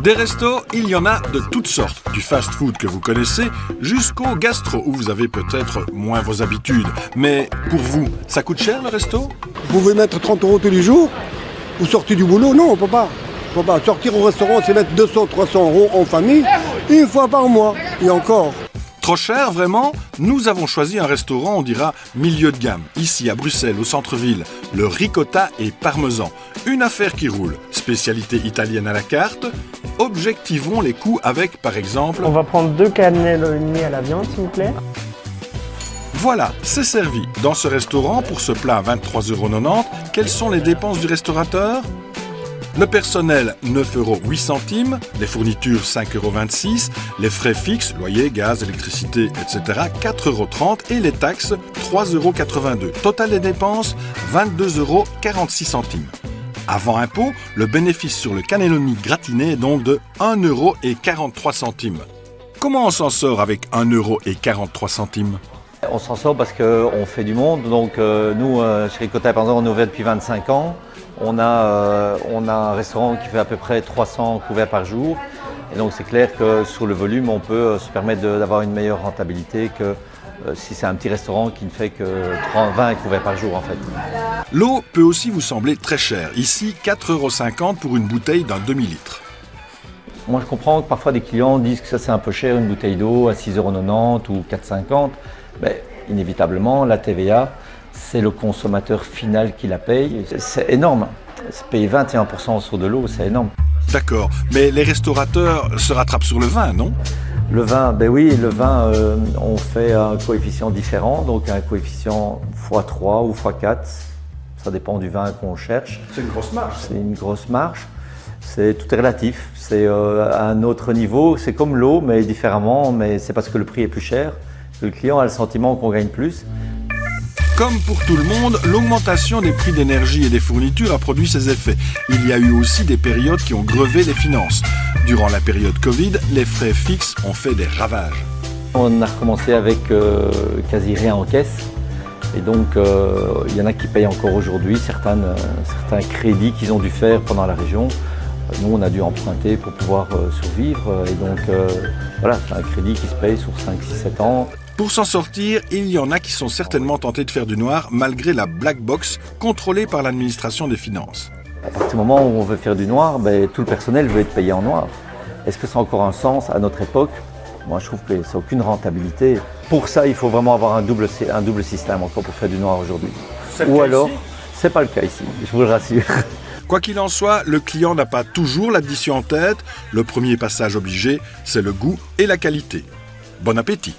Des restos, il y en a de toutes sortes, du fast-food que vous connaissez jusqu'au gastro où vous avez peut-être moins vos habitudes. Mais pour vous, ça coûte cher le resto? Vous pouvez mettre 30 € tous les jours? Vous sortez du boulot? Non, on ne peut pas. On peut pas. Sortir au restaurant, c'est mettre 200, 300 € en famille, une fois par mois. Et encore. Trop cher, vraiment? Nous avons choisi un restaurant, on dira, milieu de gamme. Ici, à Bruxelles, au centre-ville, le ricotta et parmesan. Une affaire qui roule. Spécialité italienne à la carte. Objectivons les coûts avec, par exemple... On va prendre 2 cannelloni à la viande, s'il vous plaît. Voilà, c'est servi. Dans ce restaurant, pour ce plat à 23,90 €, quelles sont les dépenses du restaurateur? Le personnel, 9,08 €, les fournitures, 5,26 €, les frais fixes, loyer, gaz, électricité, etc., 4,30 € et les taxes, 3,82 €. Total des dépenses, 22,46 €. Avant impôt, le bénéfice sur le cannelloni gratiné est donc de 1,43 €. Comment on s'en sort avec 1,43 €? On s'en sort parce qu'on fait du monde. Donc nous, chez Ricotta, par exemple, on est ouvert depuis 25 ans. On a un restaurant qui fait à peu près 300 couverts par jour. Et donc c'est clair que sur le volume, on peut se permettre d'avoir une meilleure rentabilité que si c'est un petit restaurant qui ne fait que 20 couverts par jour en fait. L'eau peut aussi vous sembler très chère. Ici, 4,50 € pour une bouteille d'un demi-litre. Moi je comprends que parfois des clients disent que ça c'est un peu cher, une bouteille d'eau à 6,90 € ou 4,50 €. Mais inévitablement, la TVA, c'est le consommateur final qui la paye. C'est énorme. Payer 21% sur de l'eau, c'est énorme. D'accord, mais les restaurateurs se rattrapent sur le vin, non? Le vin, ben oui, le vin, on fait un coefficient différent, donc un coefficient x3 ou x4. Ça dépend du vin qu'on cherche. C'est une grosse marge. C'est une grosse marge. Tout est relatif. C'est à un autre niveau. C'est comme l'eau, mais différemment. Mais c'est parce que le prix est plus cher. Le client a le sentiment qu'on gagne plus. Comme pour tout le monde, l'augmentation des prix d'énergie et des fournitures a produit ses effets. Il y a eu aussi des périodes qui ont grevé les finances. Durant la période Covid, les frais fixes ont fait des ravages. On a recommencé avec quasi rien en caisse. Et donc, il y en a qui payent encore aujourd'hui certains crédits qu'ils ont dû faire pendant la région. Nous, on a dû emprunter pour pouvoir survivre. Et donc, voilà, c'est un crédit qui se paye sur 5, 6, 7 ans. Pour s'en sortir, il y en a qui sont certainement tentés de faire du noir malgré la black box contrôlée par l'administration des finances. À partir du moment où on veut faire du noir, ben, tout le personnel veut être payé en noir. Est-ce que ça a encore un sens à notre époque? Moi, je trouve que ça n'a aucune rentabilité. Pour ça, il faut vraiment avoir un double système encore pour faire du noir aujourd'hui. Ou alors, c'est pas le cas ici, je vous le rassure. Quoi qu'il en soit, le client n'a pas toujours l'addition en tête. Le premier passage obligé, c'est le goût et la qualité. Bon appétit!